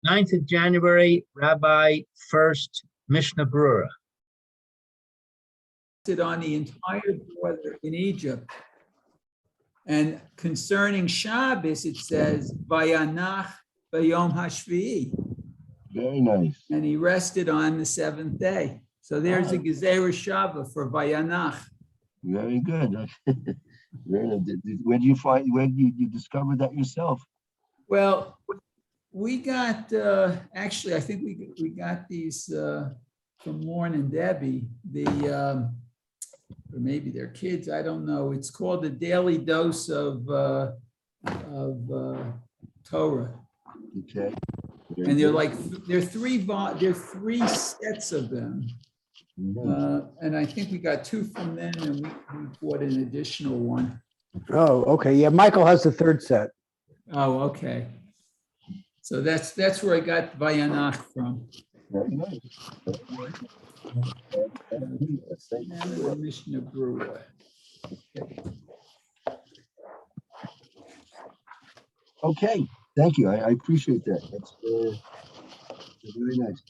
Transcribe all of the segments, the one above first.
9th of January, Rabbi Furst, Mishna Berura. On the entire border in Egypt. And concerning Shabbos, it says, Vayanach Bayom Hashvi'i. Very nice. And he rested on the seventh day. So there's a Gezerah Shabbat for Vayanach. Very good. Where do you discover that yourself? Well, we got, actually, I think we got these from Lauren and Debbie, or maybe they're kids, I don't know. It's called the Daily Dose of Torah. Okay. And they're three sets of them. And I think we got two from them and we bought an additional one. Oh, okay. Yeah, Michael has the third set. Oh, okay. So that's where I got Vayanach from. Very nice. Mishna Berura. Okay, thank you. I appreciate that. That's very nice.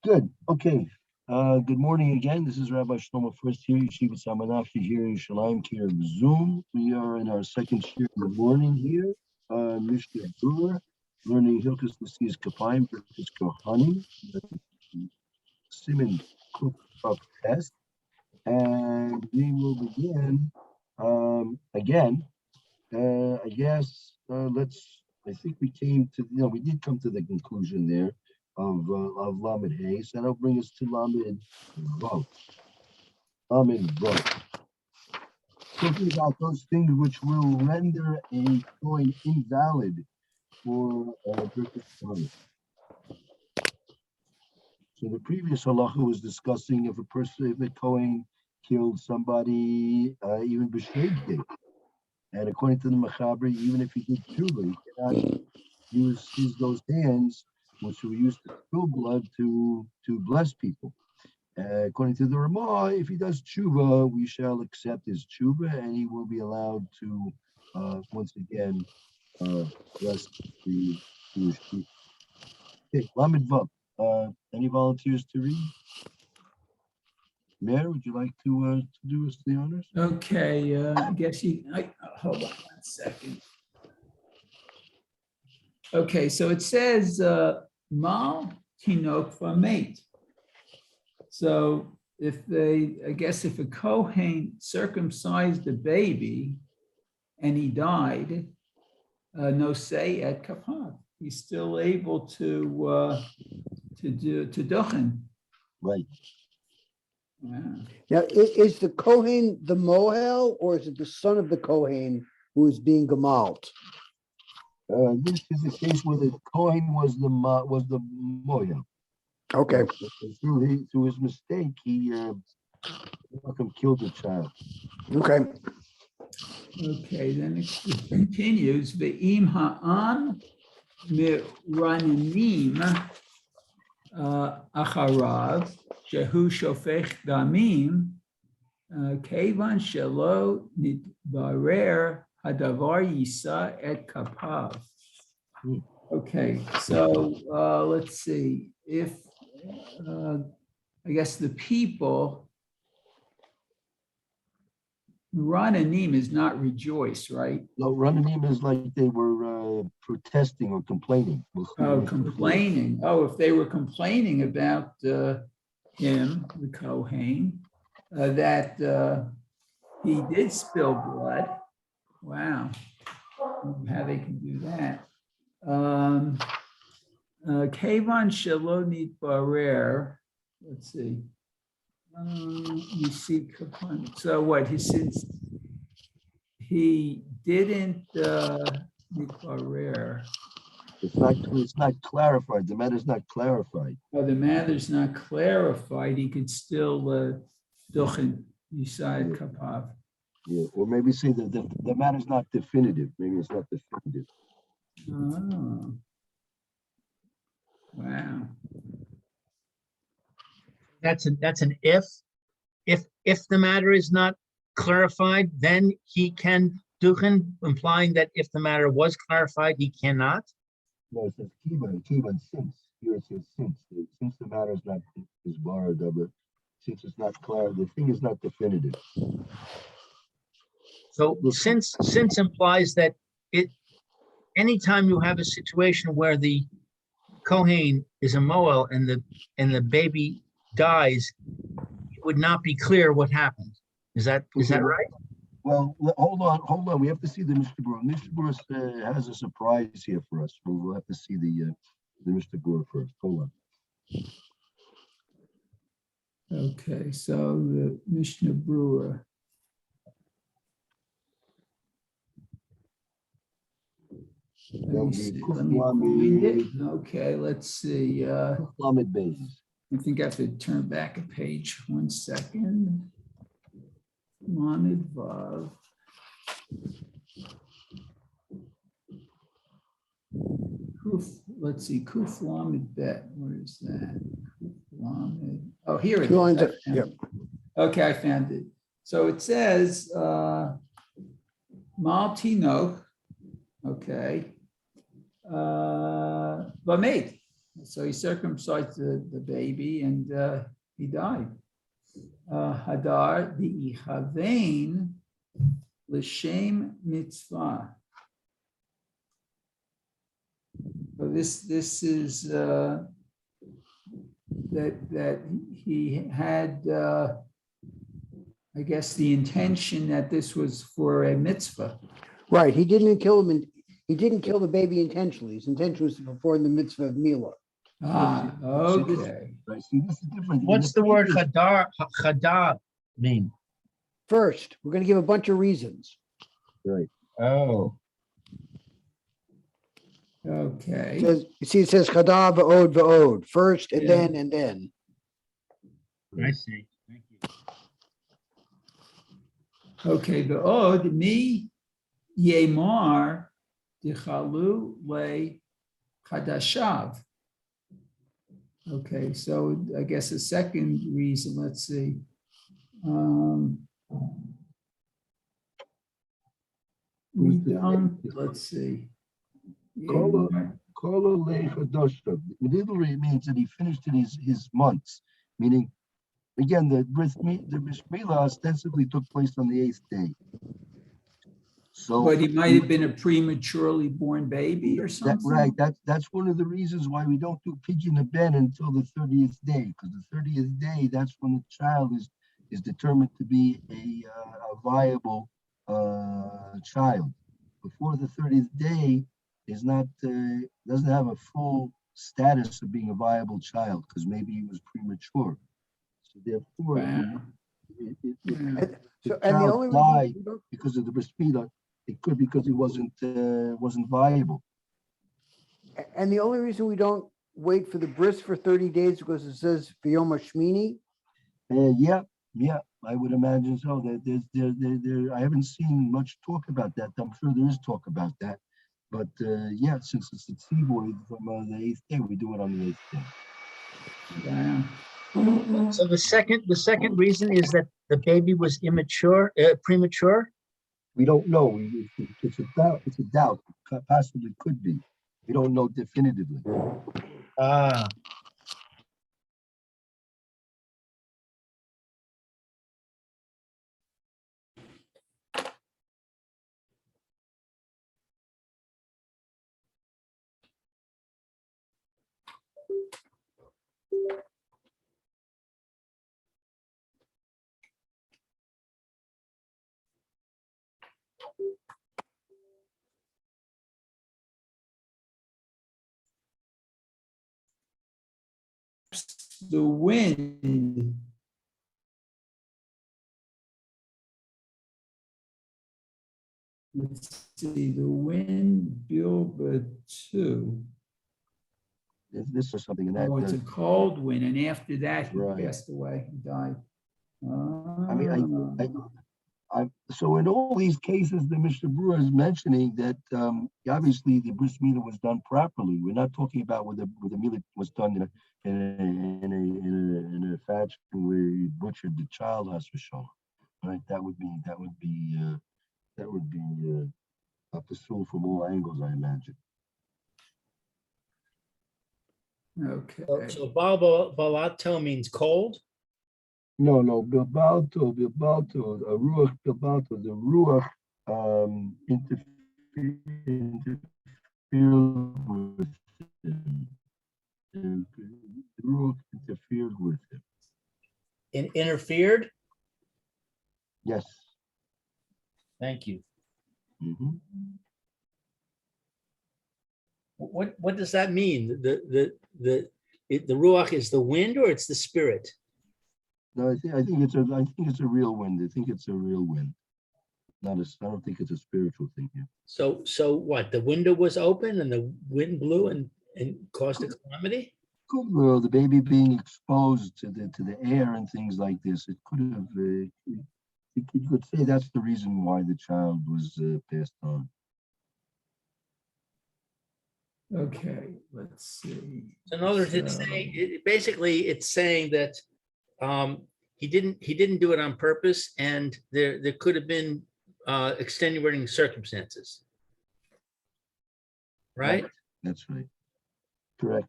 Good. Okay. Good morning again. This is Rabbi Shlomo Furst here, Yeshiva Samanachti here in Shalim here of Zoom. We are in our second shiur in the morning here. Mishna Berura, learning Hilchos Nesias Kapayim, Berurah Kohanim, Siman Kuf Test, and we will begin again. I guess I think we came to, we did come to the conclusion there of Lamed Hay, so that'll bring us to Lamed Vav. Lamed Vav. Talking about those things which will render a coin invalid for Berurah Kohanim. So the previous halacha was discussing if a Kohen killed somebody, even b'shegeg, and according to the Mechaber, even if he did tshuva, he cannot use those hands which were used to spill blood to bless people. According to the Ramah, if he does tshuva, we shall accept his tshuva, and he will be allowed to once again bless the Jewish people. Okay, Lamed Vav. Any volunteers to read? Mayor, would you like to do us the honors? Okay, I guess hold on 1 second. Okay, so it says Mal Tinok Vameit. So if if a Kohen circumcised a baby and he died, no say at Kapav, he's still able to Duhening. Right. Wow. Now, is the Kohen the Mohel, or is it the son of the Kohen who is being gemalt? This is a case where the Kohen was the Moya. Okay. Through his mistake, he killed the child. Okay. Okay, then it continues. Ve'im ha'am miranim acharav shehu shofech damim kevan shelo nitbarer hadavar yisa et kapav. Okay, so let's see. If I guess the people, Rananim is not rejoice, right? No, Rananim is like they were protesting or complaining. Oh, complaining. Oh, if they were complaining about him, the Kohen, that he did spill blood. Wow, how they can do that. Kevan Shalonit Barer. Let's see. You see, so what? Since he didn't Barer. It's not clarified. The matter's not clarified. Oh, the matter's not clarified. He could still Duhening beside Kapav. Yeah, or maybe say that the matter's not definitive. Maybe it's not definitive. Oh. Wow. That's an if. If the matter is not clarified, then he can Duhening, implying that if the matter was clarified, he cannot. No, it says kiva, since. Here it says since. Since the matter is not is bar or double, since it's not clear, the thing is not definitive. So since implies that anytime you have a situation where the Kohen is a Moel and the baby dies, it would not be clear what happened. Is that right? Well, hold on. We have to see the Mr. Brewer. Mr. Brewer has a surprise here for us. We'll have to see the Mr. Brewer first. Hold on. Okay, so the Mishna Brewer. Let me see. Let me find it. Okay, let's see. Lamed Beis. I think I have to turn back a page. 1 second. Lamed Vav. Let's see. Kuf Lamed Bet. Where is that? Kuf Lamed. Oh, here it Two is. lines I up, found yep. it. Okay, I found it. So it says Mal Tinoch. Okay. Lamed. So he circumcised the baby and he died. Hadar bi'ichavein l'shem mitzvah. So this is that he had, I guess, the intention that this was for a mitzvah. Right, he didn't kill him, he didn't kill the baby intentionally. His intention was to perform the mitzvah of Mila. Ah, okay. Right. See, this is different. What's the word chadar mean? First, we're gonna give a bunch of reasons. Right. Oh, Okay. It says chadav va'od, first and Yeah. then and then. I see. Thank you. Okay, the od mi yemar dichalu le chadashav. Okay, so I guess the second reason, let's see. We don't, let's see. Yemar. Kolo lechadoshtav. Literally means that he finished in his months, meaning, again, the bris milah ostensibly took place on the 8th day. So, But he might have been a prematurely born baby or something. right. That's one of the reasons why we don't do pidyon ben until the 30th day, because the 30th day, that's when the child is determined to be a viable child. Before the 30th day is not doesn't have a full status of being a viable child because maybe he was premature. So therefore, Wow. Yeah. So, the and the child only died reason we don't, because of the bris milah. It could because he wasn't viable. and the only reason we don't wait for the bris for 30 days because it says V'yom Hashmini. Yeah, I would imagine so. There, I haven't seen much talk about that. I'm sure there is talk about that. But yeah, since it's a tzibur from the 8th day, we do it on the 8th day. Wow. So the second reason is that the baby was premature. We don't know. It's a doubt. It's a doubt. It possibly could be. We don't know definitively. Ah, The wind. Let's see, the wind, Bilba 2. This or something in that. Oh, it's a cold wind, and after that, he Right. passed away, he died. I mean, so in all these cases, the Mr. Brewer is mentioning that obviously the bris milah was done properly. We're not talking about where the milah was done in a fashion where he butchered the child, right? That would be a pursuit from all angles, I imagine. Okay. So balato means cold. No, bilbalto, a ruach bilbalto, the ruach interfered with him. The ruach interfered with him. Interfered. Yes. Thank you. Mhm. What does that mean? The ruach is the wind or it's the spirit? No, I think it's a real wind. I think it's a real wind. I don't think it's a spiritual thing here. So what? The window was open and the wind blew and caused a calamity? Well, the baby being exposed to the air and things like this, it could have. You could say that's the reason why the child was passed on. Okay, let's see. So in other words, basically it's saying that he didn't do it on purpose, and there could have been extenuating circumstances. Right? That's right. Correct.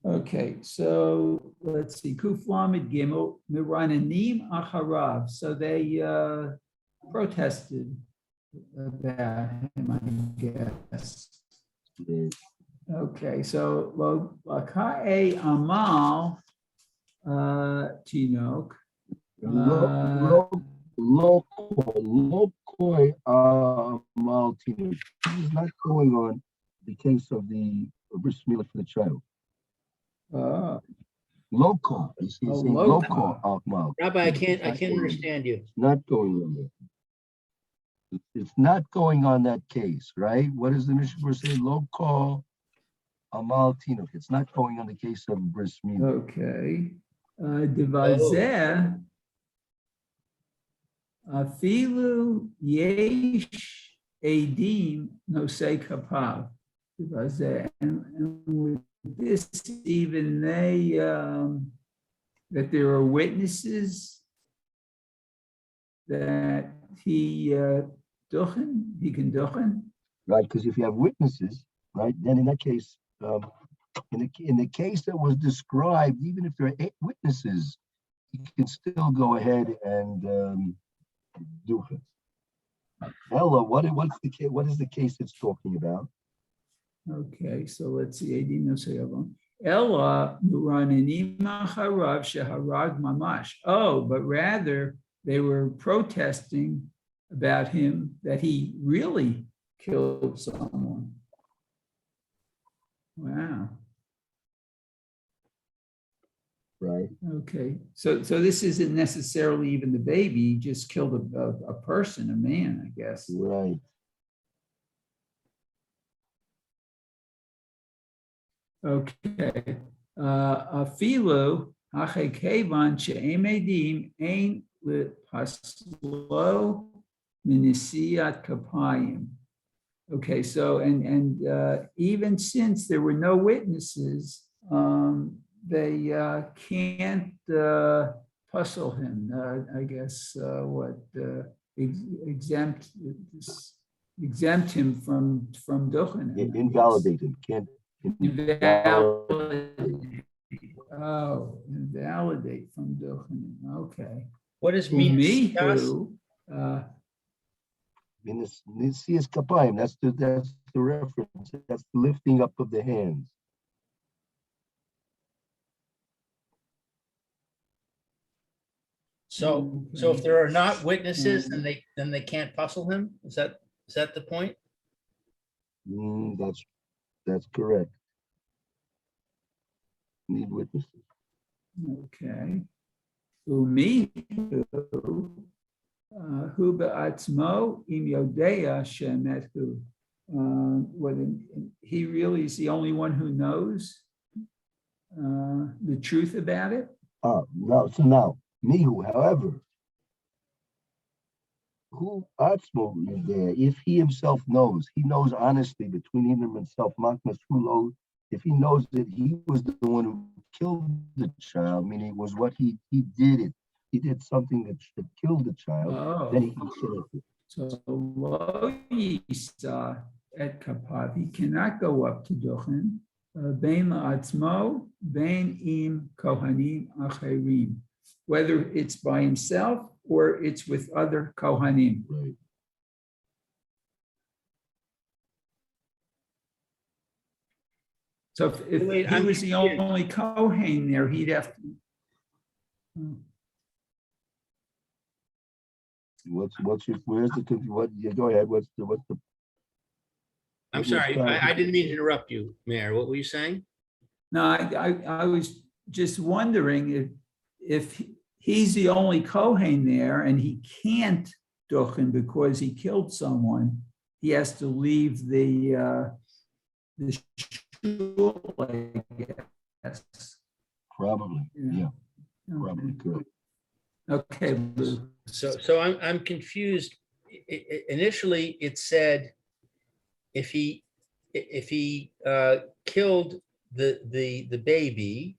Okay, so let's see. Kuf Lamed Gimel Mirananim Acharav. So they protested about him, I guess. Okay, so Lakae Amal Tinok. Lokoi Maltino. This is not going on the case of the bris milah for the child. Local. He's saying local Almal. Rabbi, I can't understand you. It's not going on there. It's not going on that case, right? What does the Mishnah say? Local Amal Tinuk. It's not going on the case of bris milah. Okay. Devazeh Afilu Yesh Edim Nosei Kapav. And with this, even they that there are witnesses that he can duchen. Right, because if you have witnesses, right, then in that case, in the case that was described, even if there are 8 witnesses, you can still go ahead and do it. Ella, what is the case it's talking about? Okay, so let's see. Ella Muranim Harav Sheharag Mamash. Oh, but rather they were protesting about him that he really killed someone. Wow. Right. Okay, so this isn't necessarily even the baby. He just killed a person, a man, I guess. Right. Okay. Afilu hachekevan she'emedim ein lepaslo minisiat kapayim. Okay, so and even since there were no witnesses, they can't puzzle him. I guess exempt him from Duhening. Invalidate him. Can't Invalidate from Duhening. Okay. What does Me mean? who? Nisias kapayim. That's the reference. That's the lifting up of the hands. So if there are not witnesses, then they can't puzzle him. Is that the point? That's correct. Need witnesses. Okay. Umi hu be'atzmo im yodea she'emet hu. He really is the only one who knows the truth about it. No. So now, Mihu, however, who Atzmo is there? If he himself knows, he knows honestly between him and himself, Makmas Hulo, if he knows that he was the one who killed the child, meaning it was what he did, he did something that killed the child, then he can kill it. So lo yisa et kapav, he cannot go up to Duchen. bein ma'atzmo, bein im kohanim acherim, whether it's by himself or it's with other kohanim. Right. So if Wait, he I'm was the confused. only Kohen there, he'd have to. Where's the, what, yeah, go ahead, what's the, I'm what was sorry, I clarified? didn't mean to interrupt you, Mayor. What were you saying? No, I was just wondering if he's the only Kohen there and he can't duchen because he killed someone, he has to leave the shul, I guess. Probably, yeah, probably, correct. Okay, Lou. So I'm confused. Initially, it said if he killed the baby,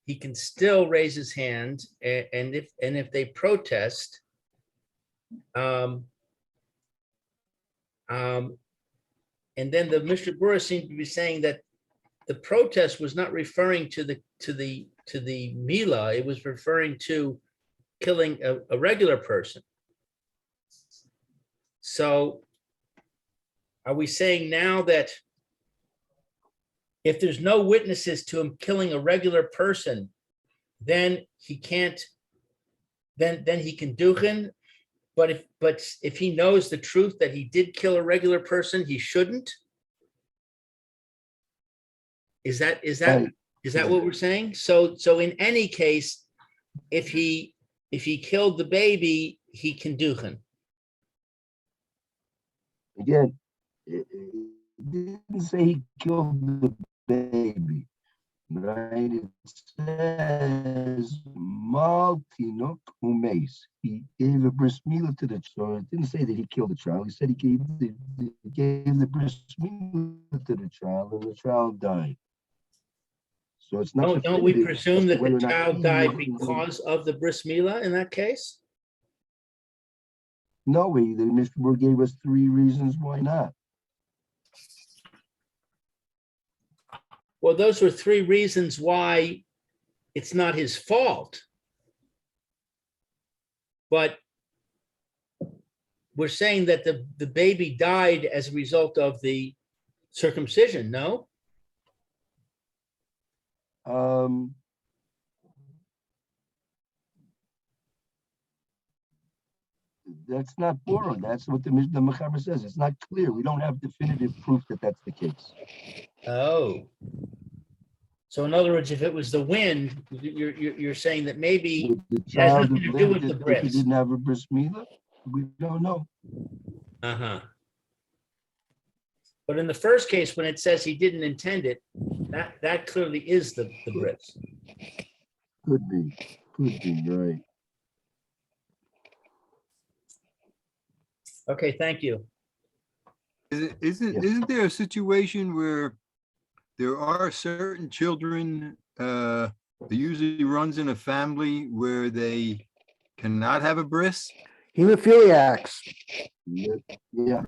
he can still raise his hand, and if they protest, and then the Mishna Berura seemed to be saying that the protest was not referring to the Mila, it was referring to killing a regular person. So are we saying now that if there's no witnesses to him killing a regular person, then he can't, then he can duchen? But if he knows the truth that he did kill a regular person, he shouldn't? Is that Right. what we're saying? So in any case, if he killed the baby, he can duchen. Again, it didn't say he killed the baby, right? It says Mal Tinok Umes. He gave a bris milah to the child. It didn't say that he killed the child. He said he gave the bris milah to the child, and the child died. So it's not. Don't we definitive presume as to that whether the or not child he died was- because of the bris milah in that case? No, the Mishna Berura gave us 3 reasons why not. Well, those were 3 reasons why it's not his fault. But we're saying that the baby died as a result of the circumcision, no? That's not Bora. That's what the Mechaber says. It's not clear. We don't have definitive proof that that's the case. Oh. So in other words, if it was the wind, you're saying that maybe Would the it has child nothing have to do with lived the if he bris. didn't have a bris milah? We don't know. Uh-huh. But in the first case, when it says he didn't intend it, that clearly is the bris. Could be, right. Okay, thank you. Isn't there a situation where there are certain children, it usually runs in a family where they cannot have a bris? Hemophiliacs, Yeah,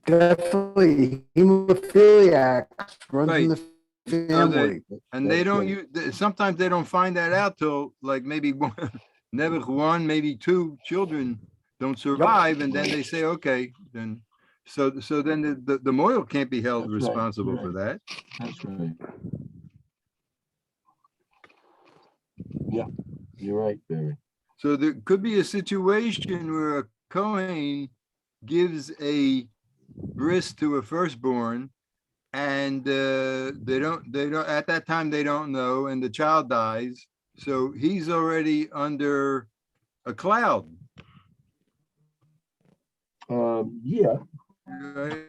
definitely hemophiliacs runs in the family. And they That's don't right. sometimes they don't find that out till like maybe never one, maybe 2 children don't survive, and then they say, okay, then so then the moil can't be held That's right, responsible right. for that. that's right. Yeah, you're right, Barry. So there could be a situation where a Kohen gives a bris to a firstborn, and they don't at that time they don't know, and the child dies, so he's already under a cloud. Yeah, Right?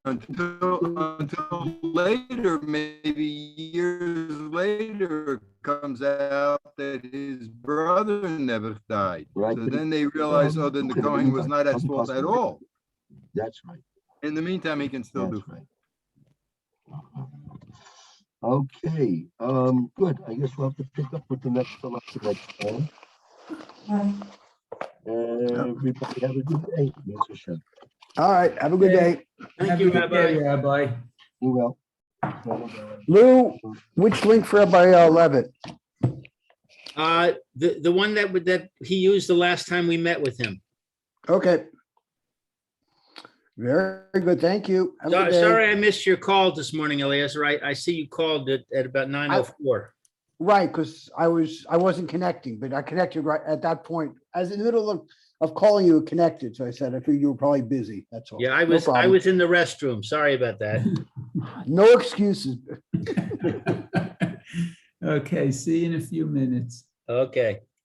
Until later, maybe years later, it comes out that his brother never died. Right, So but then they realize, oh, then the Kohen was not at doesn't fault cost at him all. that's right. In the meantime, he can still do. That's right. Okay, good. I guess we'll have to pick up with the next selection next time. Everybody have a good day. Mr. Shem. All right, have a good day. Thank you, Have a good day, Rabbi. Rabbi. You well. Lou, which link for Rabbi Levitt? The one that he used the last time we met with him. Okay. Very good, thank you. Have a good day. Sorry, I missed your call this morning, Elias. Right, I see you called at about 9:04. Right, because I wasn't connecting, but I connected right at that point. As in the middle of calling you, it connected. So I said, I figured you were probably busy. That's all. Yeah, I No was problem. in the restroom. Sorry about that. No excuses. Okay, see you in a few minutes. Okay.